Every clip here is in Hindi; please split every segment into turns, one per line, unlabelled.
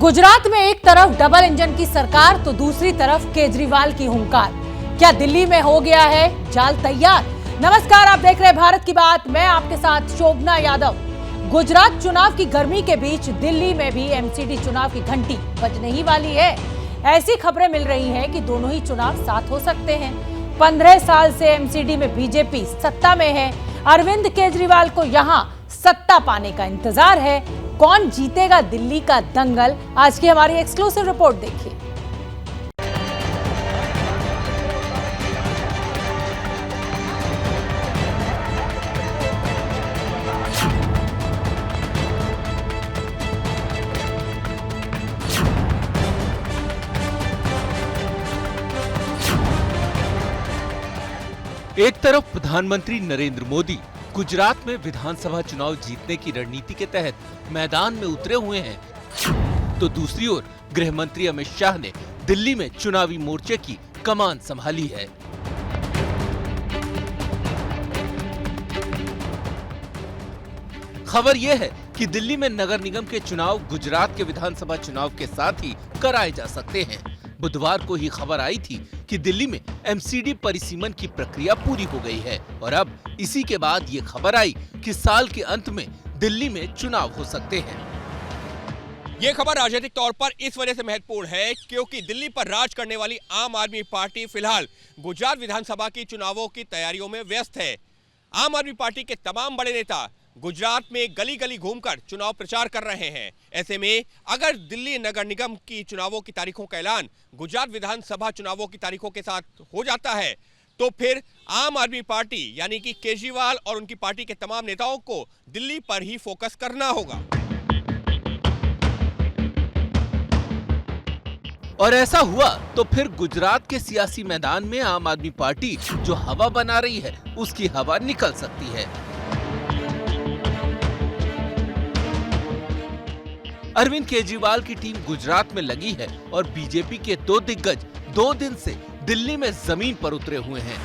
गुजरात में एक तरफ डबल इंजन की सरकार तो दूसरी तरफ केजरीवाल की हुंकार। क्या दिल्ली में हो गया है जाल तैयार? नमस्कार, आप देख रहे हैं भारत की बात। मैं आपके साथ शोभना यादव। गुजरात चुनाव की गर्मी के बीच दिल्ली में भी एमसीडी चुनाव की घंटी बजने ही वाली है। ऐसी खबरें मिल रही हैं कि दोनों ही चुनाव साथ हो सकते हैं। 15 साल से एमसीडी में बीजेपी सत्ता में है। अरविंद केजरीवाल को यहां सत्ता पाने का इंतजार है। कौन जीतेगा दिल्ली का दंगल? आज की हमारी एक्सक्लूसिव रिपोर्ट देखिए।
एक तरफ प्रधानमंत्री नरेंद्र मोदी गुजरात में विधानसभा चुनाव जीतने की रणनीति के तहत मैदान में उतरे हुए हैं, तो दूसरी ओर गृह मंत्री अमित शाह ने दिल्ली में चुनावी मोर्चे की कमान संभाली है। खबर यह है कि दिल्ली में नगर निगम के चुनाव गुजरात के विधानसभा चुनाव के साथ ही कराए जा सकते हैं। बुधवार को ही खबर आई थी कि दिल्ली में एमसीडी परिसीमन की प्रक्रिया पूरी हो गई है और अब इसी के बाद ये खबर आई कि साल के अंत में दिल्ली में चुनाव हो सकते हैं।
ये खबर राजनीतिक तौर पर इस वजह से महत्वपूर्ण है क्योंकि दिल्ली पर राज करने वाली आम आदमी पार्टी फिलहाल गुजरात विधानसभा की चुनावों की तैयारियों में व्यस्त है। आम आदमी पार्टी के तमाम बड़े नेता गुजरात में गली गली घूमकर चुनाव प्रचार कर रहे हैं। ऐसे में अगर दिल्ली नगर निगम की चुनावों की तारीखों का ऐलान गुजरात विधानसभा चुनावों की तारीखों के साथ हो जाता है तो फिर आम आदमी पार्टी यानी कि केजरीवाल और उनकी पार्टी के तमाम नेताओं को दिल्ली पर ही फोकस करना होगा।
और ऐसा हुआ तो फिर गुजरात के सियासी मैदान में आम आदमी पार्टी जो हवा बना रही है उसकी हवा निकल सकती है। अरविंद केजरीवाल की टीम गुजरात में लगी है और बीजेपी के दो दिग्गज 2 दिन से दिल्ली में जमीन पर उतरे हुए हैं।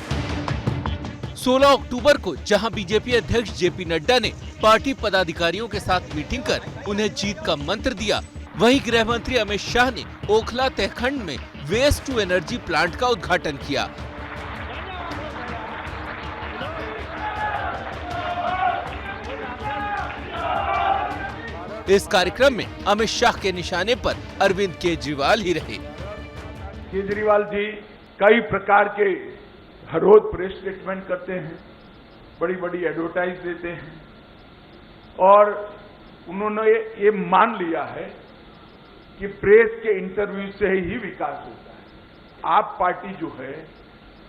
16 अक्टूबर को जहां बीजेपी अध्यक्ष जेपी नड्डा ने पार्टी पदाधिकारियों के साथ मीटिंग कर उन्हें जीत का मंत्र दिया, वहीं गृह मंत्री अमित शाह ने ओखला तहखंड में वेस्ट टू एनर्जी प्लांट का उद्घाटन किया। इस कार्यक्रम में अमित शाह के निशाने पर अरविंद केजरीवाल ही रहे।
केजरीवाल जी कई प्रकार के हर रोज प्रेस स्टेटमेंट करते हैं, बड़ी बड़ी एडवर्टाइज देते हैं और उन्होंने ये मान लिया है कि प्रेस के इंटरव्यू से ही विकास होता है। आप पार्टी जो है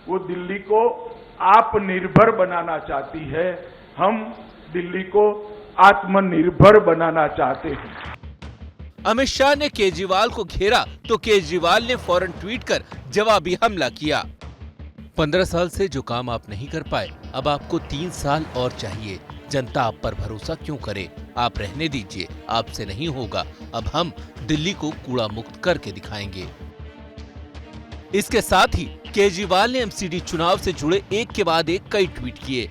वो दिल्ली को आत्मनिर्भर बनाना चाहती है, हम दिल्ली को आत्मनिर्भर बनाना चाहते हैं।
अमित शाह ने केजरीवाल को घेरा तो केजरीवाल ने फौरन ट्वीट कर जवाबी हमला किया। 15 साल से जो काम आप नहीं कर पाए, अब आपको 3 साल और चाहिए। जनता आप पर भरोसा क्यों करे? आप रहने दीजिए, आपसे नहीं होगा। अब हम दिल्ली को कूड़ा मुक्त करके दिखाएंगे। इसके साथ ही केजरीवाल ने एमसीडी चुनाव से जुड़े एक के बाद एक कई ट्वीट किए।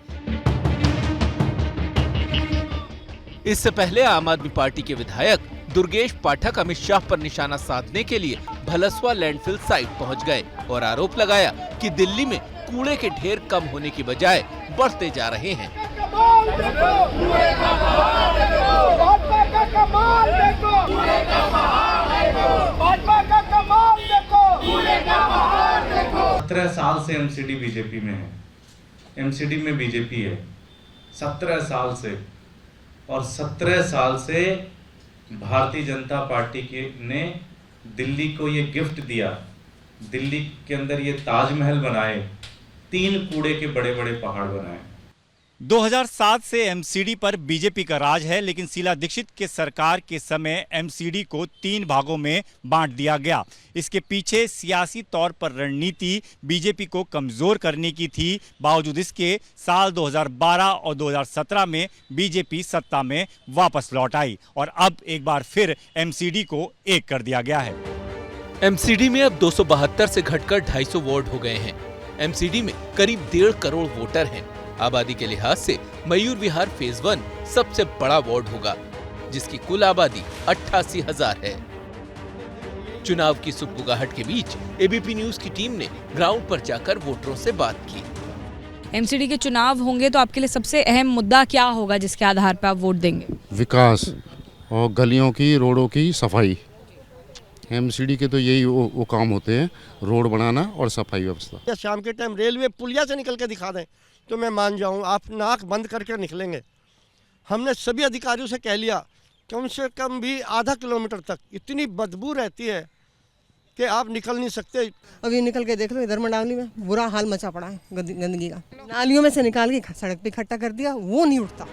इससे पहले आम आदमी पार्टी के विधायक दुर्गेश पाठक अमित शाह पर निशाना साधने के लिए भलसवा लैंडफिल साइट पहुंच गए और आरोप लगाया कि दिल्ली में कूड़े के ढेर कम होने की बजाय बढ़ते जा रहे हैं।
17 साल से एमसीडी बीजेपी में है, एमसीडी में बीजेपी है 17 साल से, और 17 साल से भारतीय जनता पार्टी ने दिल्ली को ये गिफ्ट दिया। दिल्ली के अंदर ये ताजमहल बनाए, 3 कूड़े के बड़े बड़े पहाड़ बनाए।
2007 से एमसीडी पर बीजेपी का राज है, लेकिन शीला दीक्षित के सरकार के समय एमसीडी को 3 भागों में बांट दिया गया। इसके पीछे सियासी तौर पर रणनीति बीजेपी को कमजोर करने की थी। बावजूद इसके साल 2012 और 2017 में बीजेपी सत्ता में वापस लौट आई और अब एक बार फिर एमसीडी को एक कर दिया गया है।
एमसीडी में अब 272 से घटकर 250 वार्ड हो गए हैं। एमसीडी में करीब 1.5 करोड़ वोटर हैं। आबादी के लिहाज से मयूर विहार फेज 1 सबसे बड़ा वार्ड होगा, जिसकी कुल आबादी 88,000 है। चुनाव की सुगबुगाहट के बीच एबीपी न्यूज की टीम ने ग्राउंड पर जाकर वोटरों से बात की।
एमसीडी के चुनाव होंगे तो आपके लिए सबसे अहम मुद्दा क्या होगा जिसके आधार पर आप वोट देंगे?
विकास और गलियों की, रोडों की सफाई। एमसीडी के तो यही वो काम होते हैं, रोड बनाना और सफाई व्यवस्था।
शाम के टाइम रेलवे पुलिया से निकल के दिखा दें तो मैं मान जाऊं, आप नाक बंद करके निकलेंगे। हमने सभी अधिकारियों से कह लिया कम से कम भी आधा किलोमीटर तक इतनी बदबू रहती है कि आप निकल नहीं सकते।
अभी निकल के देख लो, इधर मंडावली में बुरा हाल मचा पड़ा है गंदगी का। नालियों में से निकाल के सड़क पे इकट्ठा कर दिया, वो नहीं उठता।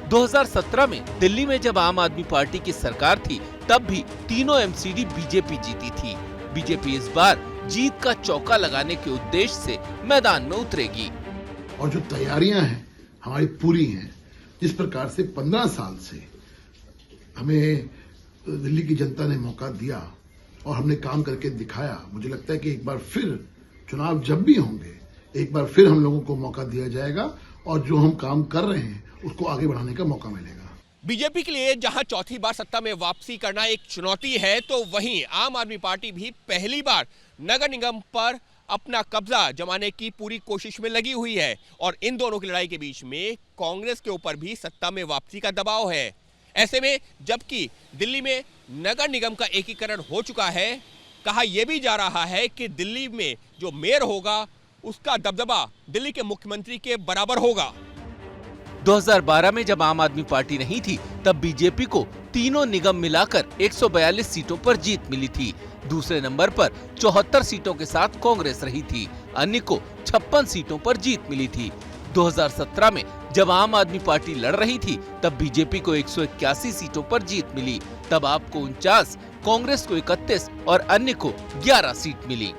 2017 में दिल्ली में जब आम आदमी पार्टी की सरकार थी तब भी तीनों एमसीडी बीजेपी जीती थी। बीजेपी इस बार जीत का चौका लगाने के उद्देश्य से मैदान में उतरेगी।
और जो तैयारियां हैं हमारी पूरी हैं। जिस प्रकार से 15 साल से हमें दिल्ली की जनता ने मौका दिया और हमने काम करके दिखाया, मुझे लगता है कि एक बार फिर चुनाव जब भी होंगे, एक बार फिर हम लोगों को मौका दिया जाएगा और जो हम काम कर रहे हैं उसको आगे बढ़ाने का मौका मिलेगा।
बीजेपी के लिए जहां चौथी बार सत्ता में वापसी करना एक चुनौती है, तो वहीं आम आदमी पार्टी भी पहली बार नगर निगम पर अपना कब्जा जमाने की पूरी कोशिश में लगी हुई है। और इन दोनों की लड़ाई के बीच में कांग्रेस के ऊपर भी सत्ता में वापसी का दबाव है। ऐसे में जबकि दिल्ली में नगर निगम का एकीकरण हो चुका है, कहा यह भी जा रहा है कि दिल्ली में जो मेयर होगा उसका दबदबा दिल्ली के मुख्यमंत्री के बराबर होगा।
2012 में जब आम आदमी पार्टी नहीं थी तब बीजेपी को तीनों निगम मिलाकर 142 सीटों पर जीत मिली थी। दूसरे नंबर पर 74 सीटों के साथ कांग्रेस रही थी, अन्य को 56 सीटों पर जीत मिली थी। 2017 में जब आम आदमी पार्टी लड़ रही थी तब बीजेपी को 181 सीटों पर जीत मिली, तब आपको 49, कांग्रेस को 31 और अन्य को 11 सीट मिली।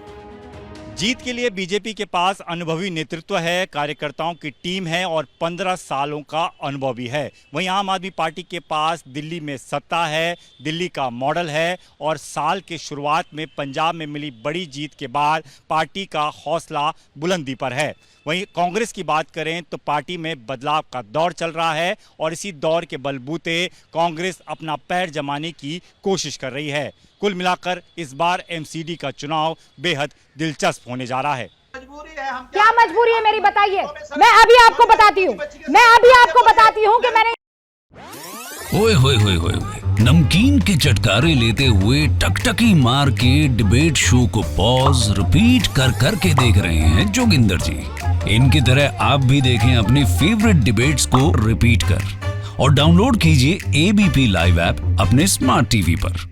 जीत के लिए बीजेपी के पास अनुभवी नेतृत्व है, कार्यकर्ताओं की टीम है और 15 सालों का अनुभव भी है। वहीं आम आदमी पार्टी के पास दिल्ली में सत्ता है, दिल्ली का मॉडल है और साल के शुरुआत में पंजाब में मिली बड़ी जीत के बाद पार्टी का हौसला बुलंदी पर है। वहीं कांग्रेस की बात करें तो पार्टी में बदलाव का दौर चल रहा है और इसी दौर के बलबूते कांग्रेस अपना पैर जमाने की कोशिश कर रही है। कुल मिलाकर इस बार एमसीडी का चुनाव बेहद दिलचस्प होने जा रहा है।
क्या मजबूरी है मेरी, बताइए। मैं अभी आपको बताती हूँ कि मैंने
ओए होए होए होए नमकीन के चटकारे लेते हुए टकटकी मार के डिबेट शो को पॉज रिपीट कर करके देख रहे हैं जोगिंदर जी। इनकी तरह आप भी देखें अपनी फेवरेट डिबेट्स को रिपीट कर और डाउनलोड कीजिए एबीपी लाइव ऐप अपने स्मार्ट टीवी पर।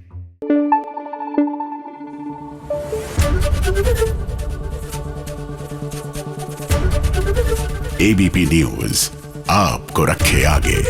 एबीपी न्यूज आपको रखे आगे।